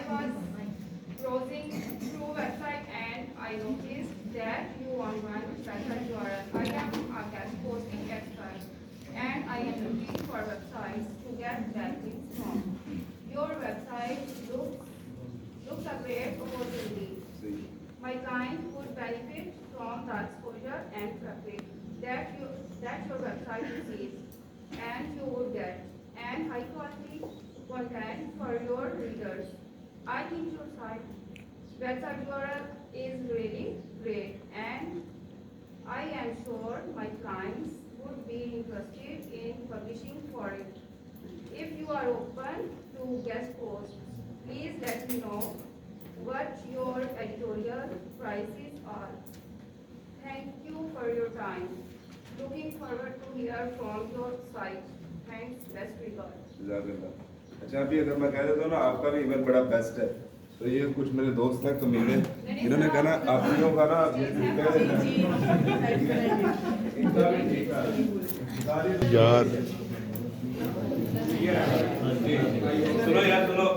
was browsing through website and I noticed that you want one special URL. I am a guest posting expert and I am looking for websites to get backlinks from. Your website looks a great opportunity. My client would benefit from the exposure and traffic that your website receives, and you would get and high quality content for your readers. I think your website URL is really great, and I am sure my clients would be interested in publishing for it. If you are open to guest posts, please let me know what your editorial prices are. Thank you for your time. Looking forward to hear from your site. Thanks. Best regards. अच्छा, अभी अगर मैं कह देता हूँ ना आपका भी इवेंट बड़ा बेस्ट है, तो ये कुछ मेरे दोस्त हैं कमीने, इन्होंने कहा ना आपनियों का ना यार सुनो यार सुनो,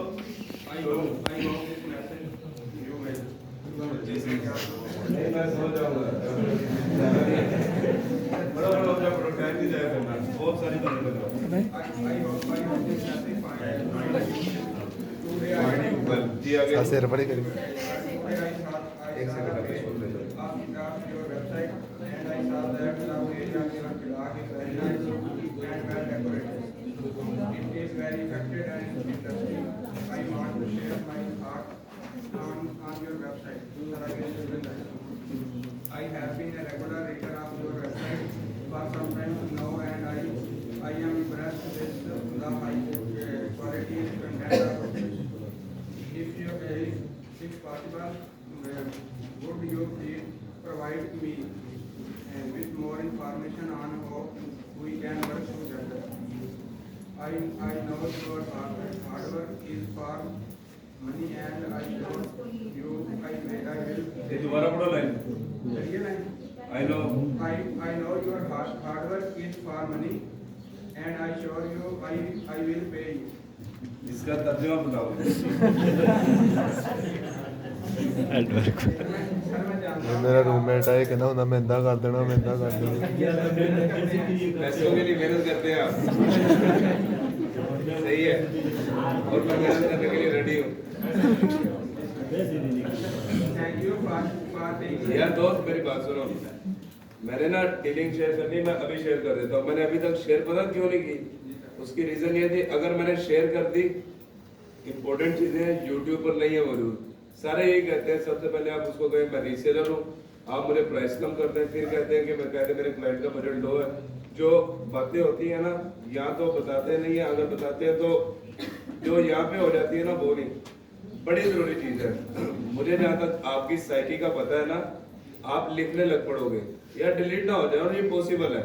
मैं सो जाऊंगा, बड़ा टाइम नहीं जाएगा, बहुत सारी बातें कर रहा हूँ। सिर पड़ी करी एक सेकंड अभी सुन ले on your website. I have been a regular reader of your website for some time now, and I am impressed with the high quality content of it. If possible, would you please provide me with more information on how we can work together? I know your hard work is for money, and I know you. I will. दोबारा पढ़ो line. I know your hard work is for money, and I assure you I will pay you. इसका तर्जुमा बताओ। मेरा roommate है कहना होता मैं इंदा कर देना मैं इंदा कर देना पैसों के लिए मेहनत करते हैं आप, सही है, और मैं मेहनत करने के लिए रेडी हूँ। Thank you for taking. यार दोस्त मेरी बात सुनो, मैंने ना डीलिंग शेयर करनी, मैं अभी शेयर कर देता हूँ। मैंने अभी तक शेयर पता क्यों नहीं की, उसकी रीजन ये थी, अगर मैंने शेयर कर दी, इंपॉर्टेंट चीजें यूट्यूब पर नहीं है मौजूद, सारे यही कहते हैं, सबसे पहले आप उसको कहें मैं रीसेलर हूँ, आप मुझे प्राइस कम करते हैं, फिर कहते हैं कि मैं कहते मेरे क्लाइंट का बजट लो है। जो बातें होती है ना, या तो बताते नहीं है, अगर बताते हैं तो जो यहाँ पे हो जाती है ना, वो नहीं, बड़ी जरूरी चीज है। मुझे जहाँ तक आपकी साइकी का पता है ना, आप लिखने लग पड़ोगे या डिलीट ना हो जाए, और ये पॉसिबल है,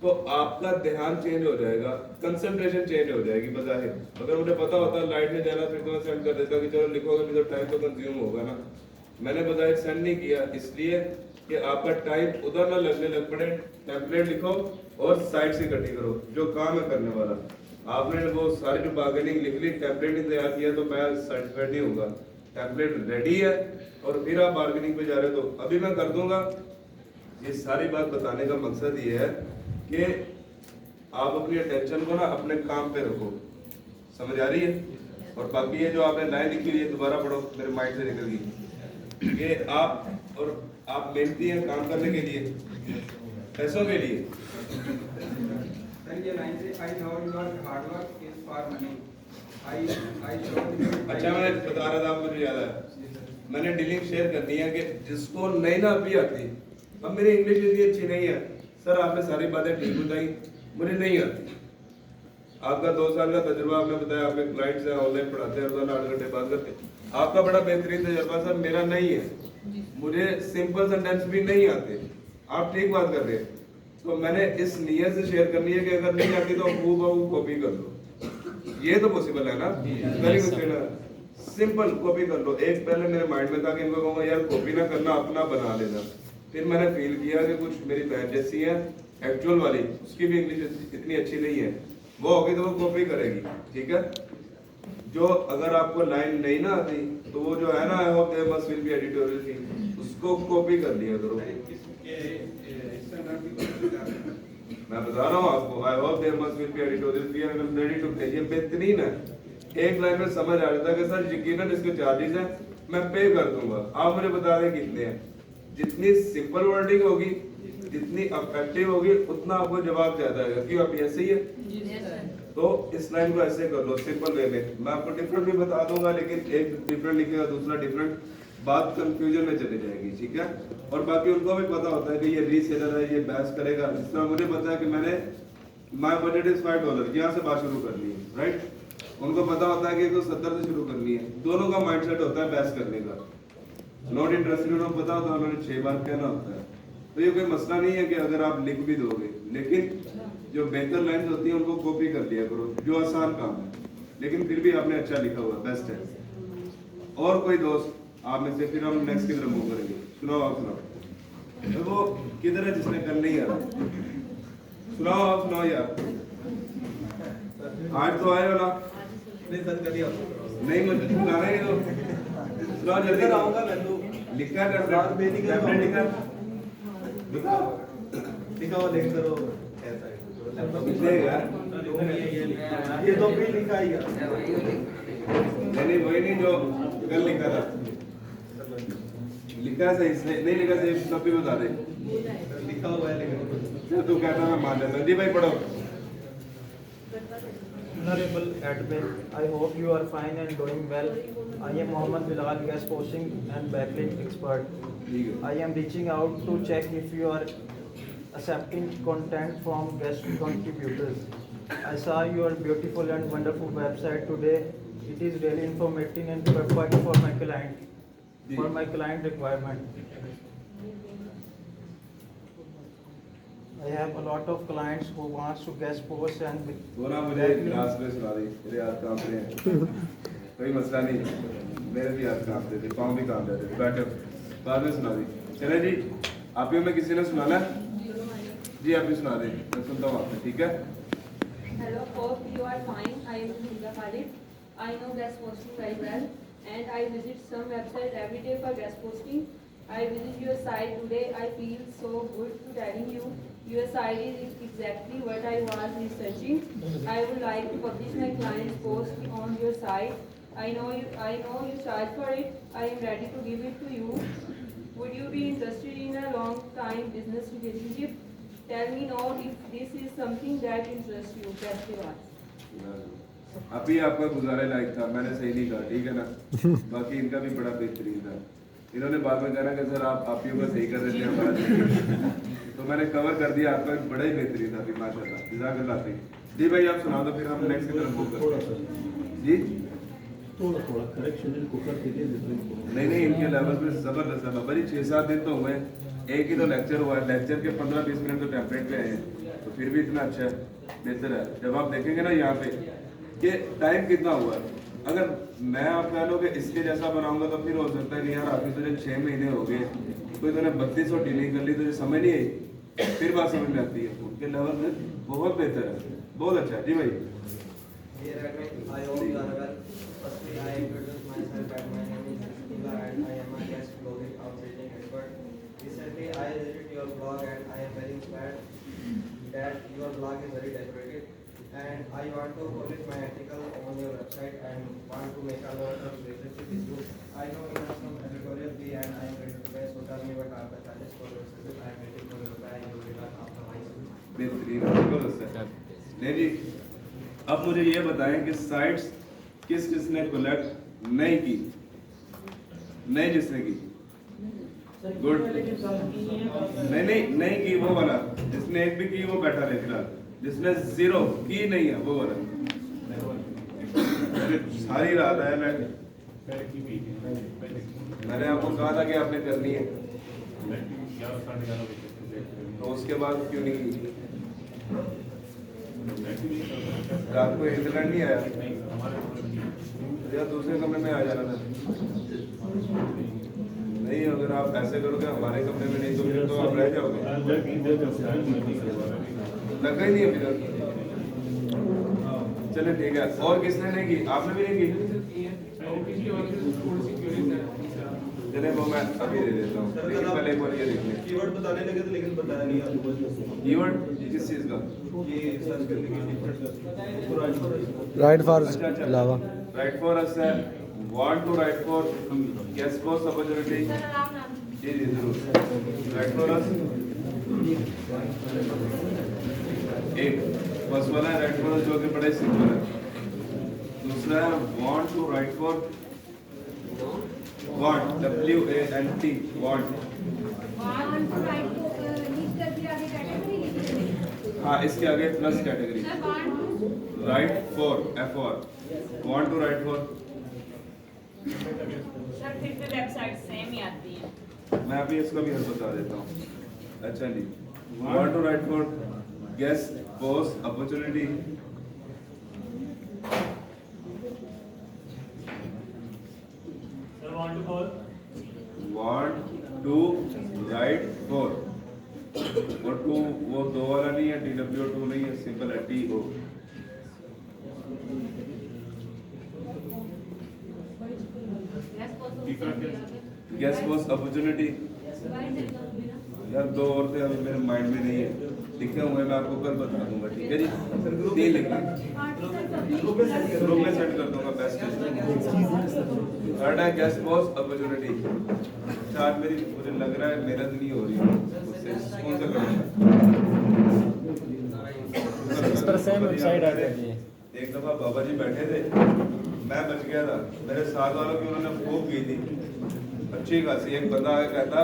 तो आपका ध्यान चेंज हो जाएगा, कंसंट्रेशन चेंज हो जाएगी बजाहिर। अगर मुझे पता होता लाइट में जाना, फिर तो मैं सेंड कर देता कि चलो लिखोगे भी तो टाइम तो कंज्यूम होगा ना। मैंने बजाहिर सेंड नहीं किया, इसलिए कि आपका टाइम उधर ना लगने लग पड़े। टेम्पलेट लिखो और साइड से इकट्ठी करो, जो काम है करने वाला। आपने वो सारी जो बार्गेनिंग लिख ली, टेम्पलेट नहीं तैयार किया, तो मैं सर्टिफाइड नहीं होगा। टेम्पलेट रेडी है और फिर आप बार्गेनिंग पे जा रहे हो, तो अभी मैं कर दूंगा। ये सारी बात बताने का मकसद ये है कि आप अपनी अटेंशन को ना अपने काम पे रखो, समझ आ रही है। और बाकी ये जो आपने लाइन लिखी हुई है, दोबारा पढ़ो, मेरे माइंड से निकल गई। कि आप मेहनती हैं काम करने के लिए, पैसों के लिए। I know your hard work is for money. अच्छा, मैं बता रहा था, मुझे याद है, मैंने डीलिंग शेयर करनी है कि जिसको नहीं ना अभी आती, अब मेरी इंग्लिश इतनी अच्छी नहीं है सर, आपने सारी बातें ठीक बताई, मुझे नहीं आती। आपका 2 साल का तजुर्बा, आपने बताया, आपके क्लाइंट्स हैं, ऑनलाइन पढ़ाते हैं, रोजाना 8 घंटे बात करते हैं, आपका बड़ा बेहतरीन तजुर्बा, सर मेरा नहीं है, मुझे सिंपल सेंटेंस भी नहीं आते। आप ठीक बात कर रहे हैं, तो मैंने इस नियत से शेयर करनी है कि अगर नहीं आती तो हूबहू कॉपी कर लो। ये तो पॉसिबल है ना, वेरी गुड, सिंपल कॉपी कर लो। एक पहले मेरे माइंड में था कि इनको कहूँगा यार कॉपी ना करना, अपना बना लेना। फिर मैंने फील किया कि कुछ मेरी बहन जैसी है एक्चुअल वाली, उसकी भी इंग्लिश इतनी अच्छी नहीं है, वो होगी तो वो कॉपी करेगी, ठीक है। जो अगर आपको लाइन नहीं ना आती तो वो जो है ना I hope there must will be editorial थी, उसको कॉपी कर लिया करो। मैं बता रहा हूँ आपको, I hope there must will be editorial fee and I am ready to pay. ये बेहतरीन है, एक लाइन में समझ आ जाता है कि सर यकीनन इसके चार्जेस हैं, मैं पे कर दूंगा, आप मुझे बता दें कितने हैं। जितनी सिंपल वर्डिंग होगी, जितनी अफेक्टिव होगी, उतना आपको जवाब ज्यादा आएगा। क्यों आप ऐसे ही है? तो इस लाइन को ऐसे कर लो सिंपल वे में। मैं आपको डिफरेंट भी बता दूंगा, लेकिन एक डिफरेंट लिखेगा दूसरा डिफरेंट, बात कंफ्यूजन में चली जाएगी, ठीक है। और बाकी उनको भी पता होता है कि ये रीसेलर है, ये बहस करेगा। जिस तरह मुझे पता है कि मैंने माय बजट इज $5 यहाँ से बात शुरू करनी है, राइट। उनको पता होता है कि इसको 70 से शुरू करनी है। दोनों का माइंडसेट होता है बहस करने का। नॉट इंटरेस्टेड उनको पता होता है उन्होंने 6 बार कहना होता है। तो ये कोई मसला नहीं है कि अगर आप लिख भी दोगे, लेकिन जो बेहतर लाइंस होती हैं उनको कॉपी कर लिया करो, जो आसान काम है, लेकिन फिर भी आपने अच्छा लिखा हुआ, बेस्ट है। और कोई दोस्त आप में से, फिर हम नेक्स्ट की तरफ मूव करेंगे। सुनाओ आप, सुनाओ। तो वो किधर है जिसने कल नहीं आ रहा? सुनाओ आप, सुनाओ यार। आज तो आए हो ना? नहीं, मुझे सुनाना ही तो। सुनाओ जल्दी। लिखा कर लिखा हुआ देख करो लिखेगा। ये तो भी लिखा ही है। नहीं वही नहीं जो कल लिखा था, लिखा सही से नहीं लिखा सही, सब भी बता दे। लिखा हुआ है लेकिन तू कहता मैं मान लेता। जी भाई पढ़ो। Honorable admin, I hope you are fine and doing well. I am Mohammed Bilal, guest posting and backlink expert. ठीक है। I am reaching out to check if you are accepting content from guest contributors. I saw your beautiful and wonderful website today. It is really informative and perfect for my client requirement. I have a lot of clients who wants to guest post and वो ना मुझे class में सुना दी, मेरे हाथ कांपते हैं। कोई मसला नहीं, मेरे भी हाथ कांपते थे, पाँव भी कांप जाते थे। बैठो, बाद में सुना दी। चले जी, आप ही में किसी ने सुनाना? जी आप भी सुना दें, मैं सुनता हूँ आपसे, ठीक है। Hello, hope you are fine. I am Hinda Khalid. I know guest posting very well, and I visit some website every day for guest posting. I visit your site today. I feel so good to telling you. Your site is exactly what I was researching. I would like to publish my client's post on your site. I know you charge for it. I am ready to give it to you. Would you be interested in a long-time business relationship? Tell me now if this is something that interests you. Best regards. अभी आपका गुजारे लायक था, मैंने सही नहीं कहा, ठीक है ना। बाकी इनका भी बड़ा बेहतरीन था। इन्होंने बाद में कहना कि सर आप ही को सही कर देते हैं हमारा, तो मैंने कवर कर दिया। आपका बड़ा ही बेहतरीन था अभी, माशाल्लाह, जज़ाकल्लाह खैर। जी भाई आप सुना दो, फिर हम नेक्स्ट की तरफ मूव करते हैं। जी थोड़ा करेक्शन इनको कर दीजिए। नहीं इनके लेवल पे जबरदस्त है। बड़ी 6-7 दिन तो हुए, एक ही तो लेक्चर हुआ है। लेक्चर के 15-20 मिनट तो टेम्पलेट पे आए हैं, तो फिर भी इतना अच्छा है, बेहतर है। जब आप देखेंगे ना यहाँ पे कि टाइम कितना हुआ है, अगर मैं आप कह लो कि इसके जैसा बनाऊंगा तो फिर हो सकता है कि यार आपकी तुझे 6 महीने हो गए, कोई तूने 3200 डीलिंग कर ली, तुझे समझ नहीं आई, फिर बात समझ में आती है। उनके लेवल में बहुत बेहतर है, बहुत अच्छा है। जी भाई I hope you are well. Firstly, I introduce myself and my name is Hinda and I am a guest blogging outreaching expert. Recently, I visited your blog and I am very inspired that your blog is very decorative and I want to publish my article on your website and want to make a long-term relationship with you. I know you have some editorial fee and I am ready to pay, so tell me what are the charges for your service. I am waiting for your reply and you will return after my service. बेहतरीन, जबरदस्त है। नहीं जी, अब मुझे ये बताएं कि sites किसने कलेक्ट नहीं की? नहीं जिसने की, गुड। नहीं की वो वाला, जिसने एक भी की वो बैठा रहे फिलहाल। जिसने 0 की नहीं है वो वाला। सारी रात है, मैंने आपको कहा था कि आपने करनी है, तो उसके बाद क्यों नहीं की? रात को इंटरनेट नहीं आया या दूसरे कमरे में आ जाना था। नहीं, अगर आप ऐसे करोगे हमारे कमरे में नहीं तो फिर तो आप रह जाओगे। लगा ही नहीं अभी तक। चले ठीक है। और किसने नहीं की? आपने भी नहीं की? चले वो मैं अभी दे देता हूँ, लेकिन पहले एक बार ये देख लें। कीवर्ड बताने लगे थे लेकिन बताया नहीं आपको। कीवर्ड किस चीज़ का? ये सर्च करने की राइट फॉर अच्छा, अच्छा। अलावा राइट फॉर अस है, want to write for guest post opportunity. जी जी जरूर। राइट फॉर अस एक फर्स्ट वाला है राइट फॉर अस, जो कि बड़ा सिंपल है। दूसरा है want to write for want, WANT want. हाँ इसके आगे plus category write for FOR want to write for. Sir फिर से वेबसाइट सेम ही आती है। मैं अभी इसका भी हल बता देता हूँ। अच्छा जी, want to write for guest post opportunity. Want to write for, और टू वो दो वाला नहीं है, TWO2 नहीं है, सिंपल है TO। Guest post opportunity. यार दो और थे अभी मेरे माइंड में नहीं है, लिखे हुए मैं आपको कल बता दूंगा, ठीक है जी? तीन लिख लें, ग्रुप में सेट कर दूंगा बेस्ट। थर्ड है गेस्ट पोस्ट अपॉर्चुनिटी। चार मेरी मुझे लग रहा है मेहनत नहीं हो रही है उससे, कौन सा करूँगा? एक दफा बाबा जी बैठे थे, मैं बच गया था, मेरे साथ वालों की उन्होंने खूब की थी अच्छी खासी। एक बंदा आया कहता,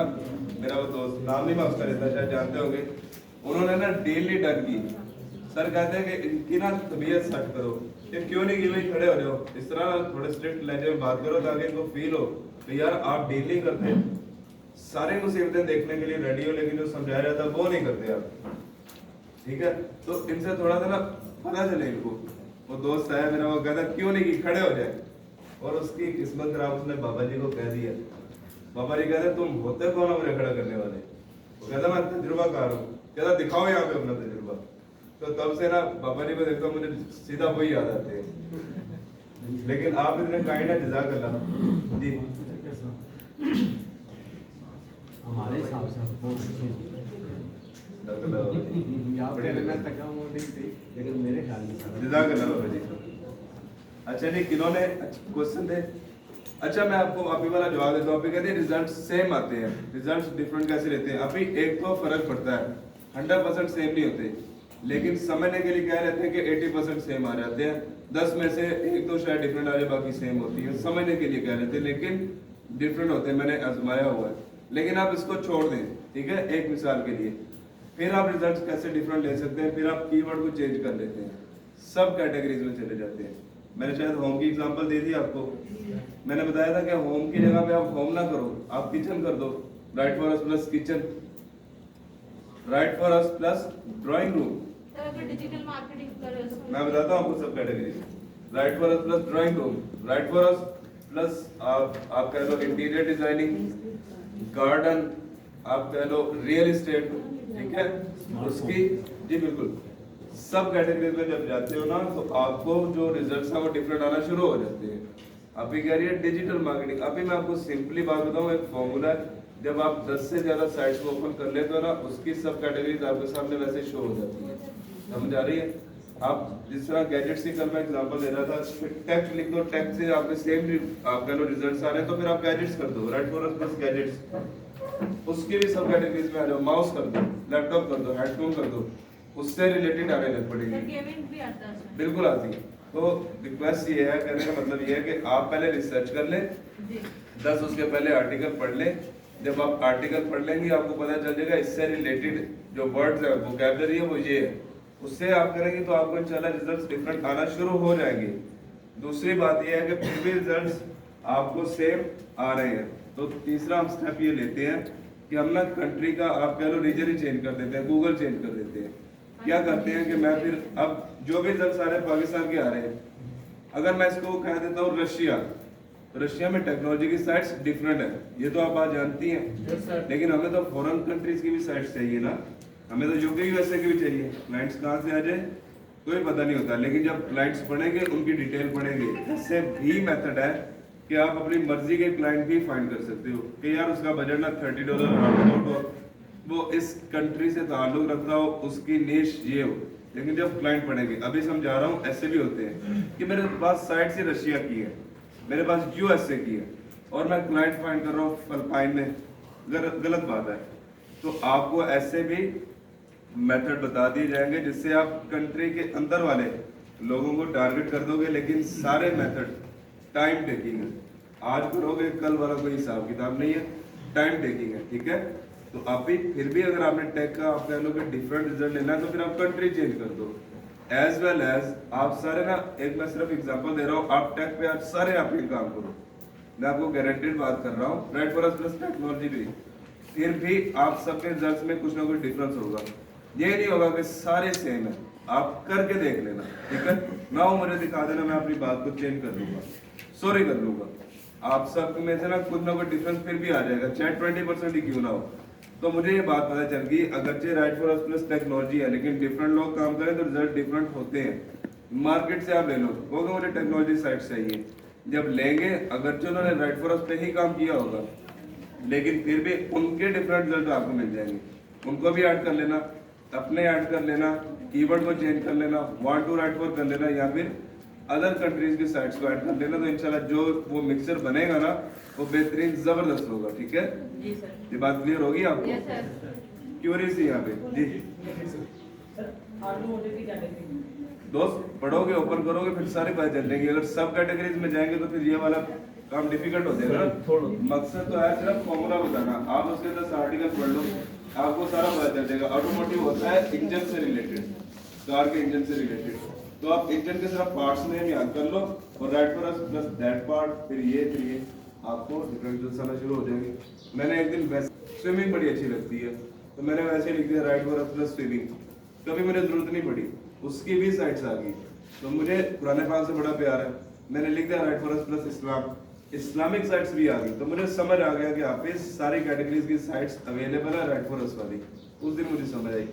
मेरा वो दोस्त, नाम नहीं मैं उसका लेता, शायद जानते होंगे, उन्होंने ना डेली डन की। सर कहते हैं कि इनकी ना तबीयत सेट करो। ये क्यों नहीं की भाई? खड़े हो रहे हो, इस तरह थोड़े स्ट्रिक्ट लहजे में बात करो ताकि इनको फील हो कि यार आप डेली करते हैं, सारी मुसीबतें देखने के लिए रेडी हो, लेकिन जो समझाया जाता है वो नहीं करते आप, ठीक है? तो इनसे थोड़ा सा ना पता चले इनको। वो दोस्त आया मेरा, वो कहता क्यों नहीं की, खड़े हो जाए। और उसकी किस्मत खराब, उसने बाबा जी को कह दिया। बाबा जी कहते तुम होते कौन हो मुझे खड़ा करने वाले? वो कहता मैं तजुर्बाकार हूँ। कहता दिखाओ यहाँ पे अपना तजुर्बा। तो तब से ना बाबा जी को देखता हूँ, मुझे सीधा वही याद आते हैं। लेकिन आप इतने काइंड है, जज़ाकल्लाह जी। हमारे हिसाब से लेकिन मेरे ख्याल में जज़ाकल्लाह बाबा जी। अच्छा नहीं, किन्होंने क्वेश्चन थे? अच्छा मैं आपको अभी वाला जवाब देता हूँ। अभी कहते हैं रिजल्ट सेम आते हैं, रिजल्ट डिफरेंट कैसे रहते हैं? अभी एक तो फर्क पड़ता है, 100% सेम नहीं होते, लेकिन समझने के लिए कह रहे थे कि 80% सेम आ जाते हैं। 10 में से एक दो शायद डिफरेंट आ जाए, बाकी सेम होती है। समझने के लिए कह रहे थे, लेकिन डिफरेंट होते हैं, मैंने आजमाया हुआ है। लेकिन आप इसको छोड़ दें, ठीक है, एक मिसाल के लिए, फिर आप रिजल्ट कैसे डिफरेंट ले सकते हैं? फिर आप कीवर्ड को चेंज कर लेते हैं, सब कैटेगरीज में चले जाते हैं। मैंने शायद होम की एग्जांपल दी थी आपको। मैंने बताया था कि होम की जगह पे आप होम ना करो, आप किचन कर दो। Right for us plus kitchen, right for us plus drawing room. Digital marketing मैं बताता हूँ आपको सब category. Write for us plus drawing room, right for us plus आप कह लो इंटीरियर डिजाइनिंग, गार्डन, आप कह लो रियल एस्टेट, ठीक है? उसकी जी बिल्कुल सब कैटेगरीज में जब जाते हो ना, तो आपको जो रिजल्ट्स हैं वो डिफरेंट आना शुरू हो जाते हैं। आप ही कह रही है डिजिटल मार्केटिंग। अभी मैं आपको सिंपली बात बताऊं, एक फॉर्मूला है, जब आप 10 से ज्यादा साइट्स को ओपन कर लेते हो ना, उसकी सब कैटेगरीज आपके सामने वैसे शो हो जाती है। समझ आ रही है? आप जिस तरह गैजेट्स की कल मैं एग्जांपल दे रहा था, टेक्स्ट लिख दो, टेक्स्ट से आपके सेम आप कह लो रिजल्ट्स आ रहे हैं, तो फिर आप गैजेट्स कर दो, right for us plus gadgets. उसके भी सब कैटेगरीज में आ जाओ, माउस कर दो, लैपटॉप कर दो, हेडफोन कर दो, उससे रिलेटेड आने लग पड़ेगी। गेमिंग भी आता है बिल्कुल आती है। तो रिक्वेस्ट ये है, कहने का मतलब ये है कि आप पहले रिसर्च कर लें, 10 उसके पहले आर्टिकल पढ़ लें। जब आप आर्टिकल पढ़ लेंगे आपको पता चल जाएगा इससे रिलेटेड जो वर्ड्स है, वोकैबुलरी है, वो ये है। उससे आप करेंगे तो आपको इंशाल्लाह रिजल्ट्स डिफरेंट आना शुरू हो जाएंगे। दूसरी बात ये है कि फिर भी रिजल्ट्स आपको सेम आ रहे हैं, तो तीसरा हम स्टेप ये लेते हैं कि हम ना कंट्री का आप कह लो रीजन ही चेंज कर देते हैं, गूगल चेंज कर देते हैं। क्या करते हैं कि मैं फिर अब जो भी रिजल्ट सारे पाकिस्तान के आ रहे हैं, अगर मैं इसको कह देता हूँ रशिया, तो रशिया में टेक्नोलॉजी की साइट्स डिफरेंट है, ये तो आप आज जानती हैं। लेकिन हमें तो फॉरेन कंट्रीज की भी साइट्स चाहिए ना, हमें तो यूके यूएसए की भी चाहिए। क्लाइंट्स कहाँ से आ जाए? कोई पता नहीं होता, लेकिन जब क्लाइंट्स पढ़ेंगे उनकी डिटेल पढ़ेंगे, इससे भी मेथड है कि आप अपनी मर्जी के क्लाइंट भी फाइंड कर सकते हो कि यार उसका बजट ना $30 अराउंड हो, वो इस कंट्री से ताल्लुक रखता हो, उसकी निश ये हो। लेकिन जब क्लाइंट पढ़ेंगे, अभी समझा रहा हूँ, ऐसे भी होते हैं कि मेरे पास साइट से रशिया की है, मेरे पास यूएसए की है और मैं क्लाइंट फाइंड कर रहा हूँ फिलिपाइन में, गलत बात है। तो आपको ऐसे भी मेथड बता दिए जाएंगे जिससे आप कंट्री के अंदर वाले लोगों को टारगेट कर दोगे, लेकिन सारे मेथड टाइम टेकिंग है। आज करोगे कल वाला कोई हिसाब किताब नहीं है, टाइम टेकिंग है, ठीक है। तो आप भी फिर भी अगर आपने टेक का आप कह लो कि डिफरेंट रिजल्ट लेना है तो फिर आप कंट्री चेंज कर दो। एज वेल एज आप सारे ना, एक मैं सिर्फ एग्जांपल दे रहा हूँ, आप टेक पे आप सारे आप ही काम करो, मैं आपको गारंटेड बात कर रहा हूँ, right for us plus technology भी, फिर भी आप सबके रिजल्ट्स में कुछ ना कुछ डिफरेंस होगा। ये नहीं होगा कि सारे सेम है, आप करके देख लेना, ठीक है ना। वो मुझे दिखा देना, मैं अपनी बात को चेंज कर दूंगा, सॉरी कर लूंगा। आप सब में से ना कुछ डिफरेंस फिर भी आ जाएगा, चाहे 20% ही क्यों ना हो। तो मुझे ये बात पता चल गई, अगरचे right for us plus technology है, लेकिन डिफरेंट लोग काम करें तो रिजल्ट डिफरेंट होते हैं। मार्केट से आप ले लो, कहोगे मुझे टेक्नोलॉजी साइड चाहिए, जब लेंगे अगरचे उन्होंने राइट फॉर अस पे ही काम किया होगा, लेकिन फिर भी उनके डिफरेंट रिजल्ट आपको मिल जाएंगे। उनको भी ऐड कर लेना, अपने ऐड कर लेना, कीवर्ड को चेंज कर लेना, वांट टू राइट फॉर कर लेना, या फिर अदर कंट्रीज की साइट्स को ऐड कर लेना। तो इंशाल्लाह जो वो मिक्सचर बनेगा ना वो बेहतरीन जबरदस्त होगा, ठीक है जी सर। ये बात क्लियर होगी आपको? Yes sir. क्यूरियस यहाँ पे जी ऑटोमोटिव की कैटेगरी दोस्त, पढ़ोगे ओपन करोगे फिर सारी बात चल जाएंगी। अगर सब कैटेगरीज में जाएंगे तो फिर ये वाला काम डिफिकल्ट हो जाएगा। मकसद तो है सिर्फ फॉर्मूला बताना, आप उसके 10 आर्टिकल पढ़ लो, आपको सारा पता चल जाएगा। ऑटोमोटिव होता है इंजन से रिलेटेड, कार के इंजन से रिलेटेड, तो आप इंजन के सिर्फ पार्ट्स नेम याद कर लो और right for us plus that part, फिर ये आपको डिफरेंशियल समझ शुरू हो जाएंगे। मैंने एक दिन स्विमिंग बड़ी अच्छी लगती है तो मैंने वैसे लिख दिया right for us plus swimming, कभी मुझे जरूरत नहीं पड़ी, उसकी भी साइट्स आ गई। तो मुझे कुरान पाक से बड़ा प्यार है, मैंने लिख दिया right for us plus Islam, Islamic sites भी आ गई। तो मुझे समझ आ गया कि आप इस सारी कैटेगरीज की साइट्स अवेलेबल है राइट फॉर अस वाली, उस दिन मुझे समझ आई।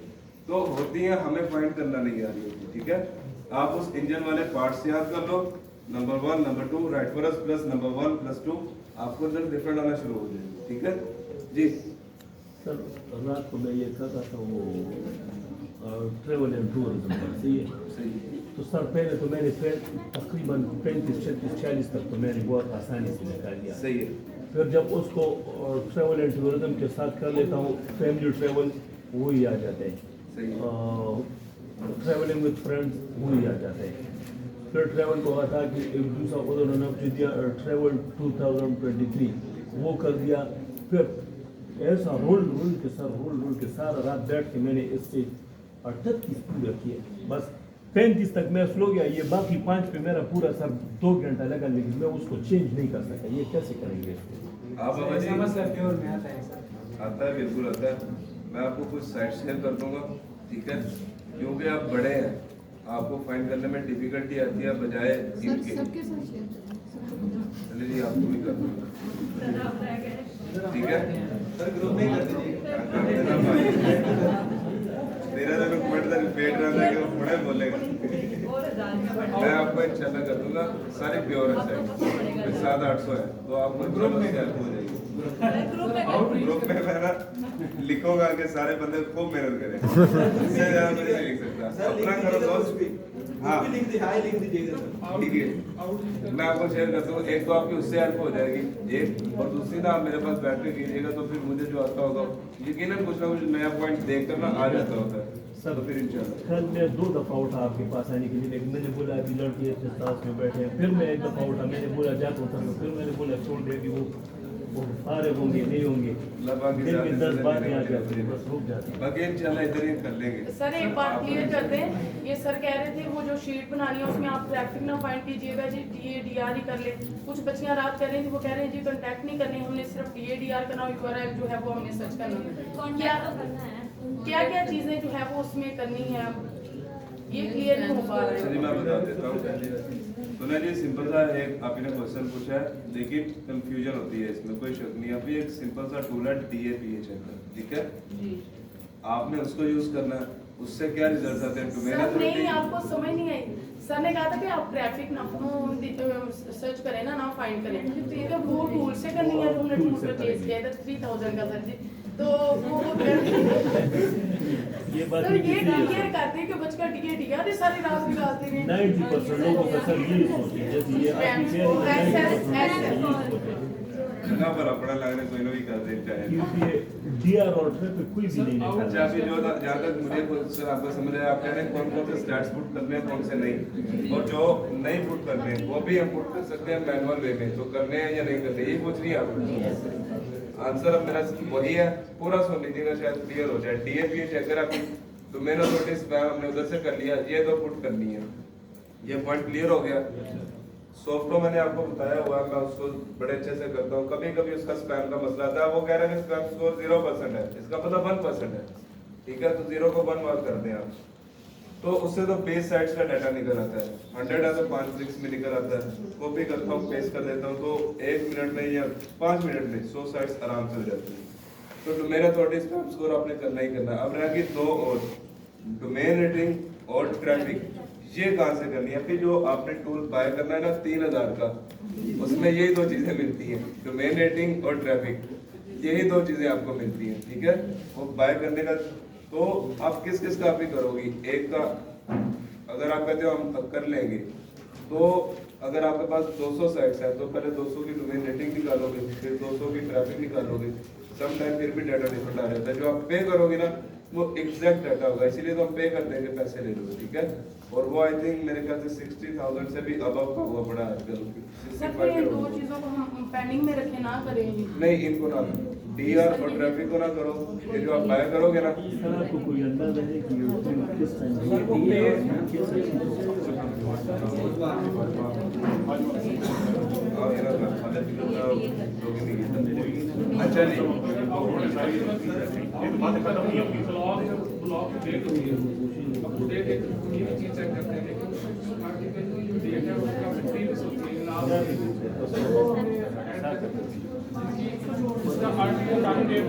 तो होती है, हमें फाइंड करना नहीं आ रही होती, ठीक है। आप उस इंजन वाले पार्ट्स याद कर लो, number 1 number 2 write for us plus number 1 plus 2, आपको रिजल्ट डिफरेंट आना शुरू हो जाएगा, ठीक है जी। सर रात को मैं ये कर रहा था वो ट्रेवल एंड टूरिज्म पर, सही है? सही। तो सर पहले तो मैंने तकरीबन 35, 36, 40 तक तो मैंने बहुत आसानी से निकाल लिया। सही है। फिर जब उसको ट्रेवल एंड टूरिज्म के साथ कर लेता हूँ, फैमिली ट्रेवल वही आ जाते हैं, ट्रेवलिंग विद फ्रेंड्स वही आ जाते हैं। फिर ट्रेवल को हटा के एक दूसरा उन्होंने नाम दिया ट्रेवल 2023, वो कर दिया। फिर ऐसा रोल के सारा रात बैठ के मैंने इससे 38 पूरा किए, बस 35 तक मैं स्लो गया, ये बाकी 5 पे मेरा पूरा सर 2 घंटा लगा, लेकिन मैं उसको चेंज नहीं कर सका। ये कैसे करेंगे? आप आता है, बिल्कुल आता है। मैं आपको कुछ साइट शेयर कर दूंगा, ठीक है, क्योंकि आप बड़े हैं, आपको फाइंड करने में डिफिकल्टी आती है बजाय इनके। चलिए जी, आपको भी कर दूंगा, ठीक है सर ग्रुप में कर दीजिए। तेरा तो कमेंट तक पेट रहता है कि वो बड़े बोलेगा। मैं आपको इंशाल्लाह कर दूंगा, सारी प्योर है साइट, 700-800 है, तो आपको ग्रुप में हेल्प हो जाएगी। ग्रुप में मैं ना लिखूंगा कि सारे बंदे खूब मेहनत करें, इससे ज्यादा मैं नहीं लिख सकता। अपना करो दोस्त, हाँ लिख दीजिएगा सर, ठीक है। मैं आपको शेयर करता हूँ, एक तो आपकी उससे हेल्प हो जाएगी एक, और दूसरी ना आप मेरे पास बैठ के कीजिएगा तो फिर मुझे जो आता होगा यकीनन कुछ ना कुछ नया पॉइंट देख कर ना आ जाता होता है सर। तो फिर इंशाल्लाह कल मैं 2 दफ़ा उठा आपके पास आने के लिए, लेकिन मैंने बोला अभी लड़के अपने साथ में बैठे हैं। फिर मैं 1 दफ़ा उठा, मैंने बोला जाता हूँ, तो फिर मैंने बोला छोड़ दे कि वो सारे होंगे नहीं होंगे, लेकिन 10 बातें आ जाती हैं, बस रुक जाती हैं। बाकी इंशाल्लाह इधर ही कर लेंगे। सर एक बात क्लियर कर दें, ये सर कह रहे थे वो जो शीट बनानी है उसमें आप ट्रैफिक ना फाइंड कीजिएगा जी, DADR ही कर ले। कुछ बच्चियां रात कर रही थी, वो कह रहे हैं जी कंटेक्ट नहीं करनी, हमने सिर्फ DADR करना, URL जो है वो हमने सर्च करना। क्या क्या चीजें जो है वो उसमें करनी है, ये क्लियर नहीं हो पा रहा चलिए है। मैं बता देता हूँ। सुना जी, सिंपल सा एक आपने क्वेश्चन पूछा है, लेकिन कंफ्यूजन होती है इसमें, कोई शक नहीं है। अभी एक सिंपल सा टूल है DAPH, ठीक है, जी। आपने उसको यूज करना है। उससे क्या रिजल्ट आते हैं? डोमेन सर नहीं, अथॉरिटी आपको समझ नहीं आई। सर ने कहा था कि आप ट्रैफिक ना सर्च करें ना फाइंड करें, तो ये तो वो टूल से करनी है, जो हमने टूल परचेज किया था 3000 का सर जी, तो वो ये बात सर भी ये किसी क्लियर करते हैं कि बचका टीके टिका थे सारी रात निकालते हैं 90% लोगों का सर ये सोच है, जैसे ये आपकी जगह पर अपना लगने कोई ना भी कर देता है। क्योंकि ये डीआर और ट्रैफिक कोई भी नहीं निकालता। अच्छा, अभी जो जहाँ तक मुझे खुद से आपको समझ आया, आप कह रहे हैं कौन कौन से स्टैट्स पुट करने हैं, कौन से नहीं, और जो नहीं पुट करने हैं वो भी हम पुट कर सकते हैं मैनुअल वे में, तो करने हैं या नहीं करने, यही पूछ रही है आप। आंसर अब मेरा वही है, पूरा सुन लीजिएगा, शायद क्लियर हो जाए। DAPH अगर आप डोमेन अथॉरिटी स्पैम हमने उधर से कर लिया, ये तो पुट करनी है, ये पॉइंट क्लियर हो गया। सॉफ्टवेयर मैंने आपको बताया हुआ, मैं उसको बड़े अच्छे से करता हूँ। कभी कभी उसका स्पैम का मसला था, वो कह रहे हैं स्पैम स्कोर 0% है, इसका मतलब 1% है, ठीक है, तो 0 को 1 मार्क कर दें आप, तो उससे तो बेस साइट्स का डाटा निकल आता है। 100 है तो 5-6 में निकल आता है। कॉपी करता हूँ, पेस्ट कर देता हूँ, तो 1 मिनट में या 5 मिनट में 100 साइट्स आराम से हो जाती है। तो डोमेन अथॉरिटी स्पैम स्कोर आपने करना ही करना है। अब रह गई 2 और, डोमेन रेटिंग और ट्रैफिक, ये कहाँ से करनी है? फिर जो आपने टूल बाय करना है ना 3000 का, उसमें यही 2 चीजें मिलती हैं, डोमेन रेटिंग और ट्रैफिक, यही 2 चीजें आपको मिलती हैं, ठीक है। वो बाय करने का, तो आप किस किस का भी करोगी? एक का अगर आप कहते हो हम कर लेंगे, तो अगर आपके पास 200 साइट्स है तो पहले 200 की डोमेन रेटिंग निकालोगे, फिर 200 की ट्रैफिक निकालोगे, सम टाइम फिर भी डाटा डिफरेंट आ जाता है। जो आप पे करोगे ना वो एग्जैक्ट डाटा होगा, इसीलिए तो हम पे कर देंगे, पैसे ले लो, ठीक है। और वो आई थिंक मेरे ख्याल से 60,000 से भी अबव का हुआ पड़ा आजकल। सर तो ये 2 चीजों को हम पेंडिंग में रखे ना करेंगे। नहीं, इनको ना करो, डीआर और ट्रैफिक को ना करो, ये जो आप बाय करोगे ना। सर आपको कोई अंदाजा है कि ये किस टाइम अच्छा जी, ब्लॉक डेट होती है, अब डेट एक चीज चेक करते हैं कि आर्टिकल जो डेट है उसका प्रीवियस होती है लास्ट, उसका आर्टिकल टाइम डेट